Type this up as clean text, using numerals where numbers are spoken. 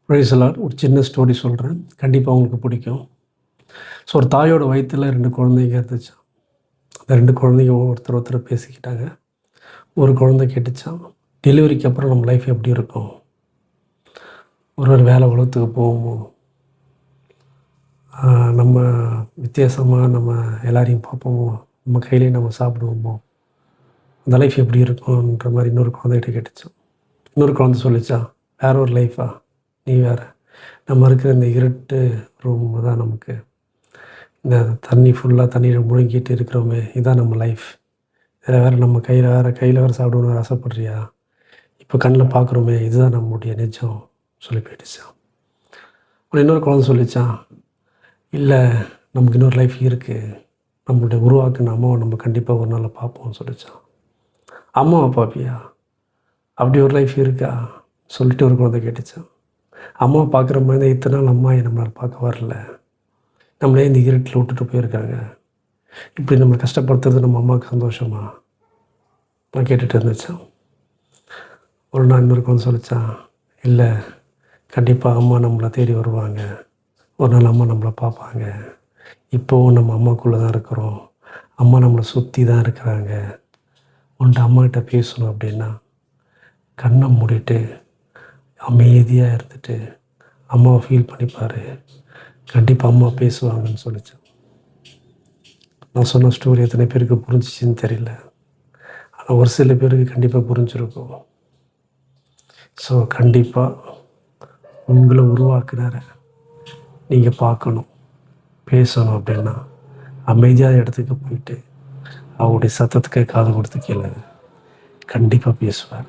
Praise the Lord. ஒரு சின்ன story சொல்கிறேன், கண்டிப்பாக உங்களுக்கு பிடிக்கும். ஸோ ஒரு தாயோட வயிற்றில் 2 குழந்தைங்க இருந்துச்சாம். அந்த 2 குழந்தைங்க ஒருத்தர் பேசிக்கிட்டாங்க. ஒரு குழந்தை கேட்டுச்சான், டெலிவரிக்கு அப்புறம் நம்ம லைஃப் எப்படி இருக்கும்? ஒரு வேலை உலகத்துக்கு போவோமோ? நம்ம வித்தியாசமாக நம்ம எல்லாரையும் பார்ப்போமோ? நம்ம கையிலேயே நம்ம சாப்பிடுவோமோ? அந்த லைஃப் எப்படி இருக்கும்ன்ற மாதிரி இன்னொரு குழந்தைகிட்ட கேட்டுச்சான். இன்னொரு குழந்தை சொல்லிச்சான், வேற ஒரு லைஃபா? நீ வேறு, நம்ம இருக்கிற இந்த இருட்டு ரூம் தான் நமக்கு, இந்த தண்ணி ஃபுல்லாக தண்ணியில் முழுங்கிட்டு இருக்கிறோமே, இதுதான் நம்ம லைஃப். இதில் வேறு நம்ம கையில் வேறு சாப்பிடணும்னு ஆசைப்படுறியா? இப்போ கண்ணில் பார்க்குறோமே, இதுதான் நம்முடைய நிஜம் சொல்லி போயிடுச்சான். அப்புறம் இன்னொரு குழந்தை சொல்லிச்சான், இல்லை, நமக்கு இன்னொரு லைஃப் இருக்குது, நம்மளுடைய உருவாக்குன அம்மாவை நம்ம கண்டிப்பாக ஒரு நாள் பார்ப்போம்னு சொல்லிச்சான். அம்மாவை பார்ப்பியா? அப்படி ஒரு லைஃப் இருக்கா சொல்லிட்டு ஒரு குழந்தை கேட்டுச்சான். அம்மாவை பார்க்குற மாதிரி தான் இத்தனை நாள் அம்மா நம்மளால் பார்க்க வரல, நம்மளே இந்த இருட்டில் விட்டுட்டு போயிருக்காங்க, இப்படி நம்ம கஷ்டப்படுத்துறது நம்ம அம்மாவுக்கு சந்தோஷமா? நான் கேட்டுட்டு இருந்துச்சான். ஒரு நாள் இன்னொரு குழந்தை சொல்லிச்சான், இல்லை, கண்டிப்பாக அம்மா நம்மளை தேடி வருவாங்க, ஒரு நாள் அம்மா நம்மளை பார்ப்பாங்க, இப்போவும் நம்ம அம்மாக்குள்ளே தான் இருக்கிறோம், அம்மா நம்மளை சுற்றி தான் இருக்கிறாங்க, உன்ட்ட அம்மாக்கிட்ட பேசணும் அப்படின்னா கண்ணை மூடிட்டு அமைதியாக இருந்துட்டு அம்மாவை ஃபீல் பண்ணிப்பார், கண்டிப்பாக அம்மா பேசுவாங்கன்னு சொல்லித்தேன். நான் சொன்ன ஸ்டோரி எத்தனை பேருக்கு புரிஞ்சிச்சின்னு தெரியல, ஆனால் ஒரு சில பேருக்கு கண்டிப்பாக புரிஞ்சிருக்கும். ஸோ கண்டிப்பாக உங்களை உருவாக்குனார நீங்கள் பார்க்கணும், பேசணும் அப்படின்னா அமைதியான இடத்துக்கு போயிட்டு அவருடைய சத்தத்துக்கு காது கொடுத்து கேளுங்க, கண்டிப்பாக பேசுவார்.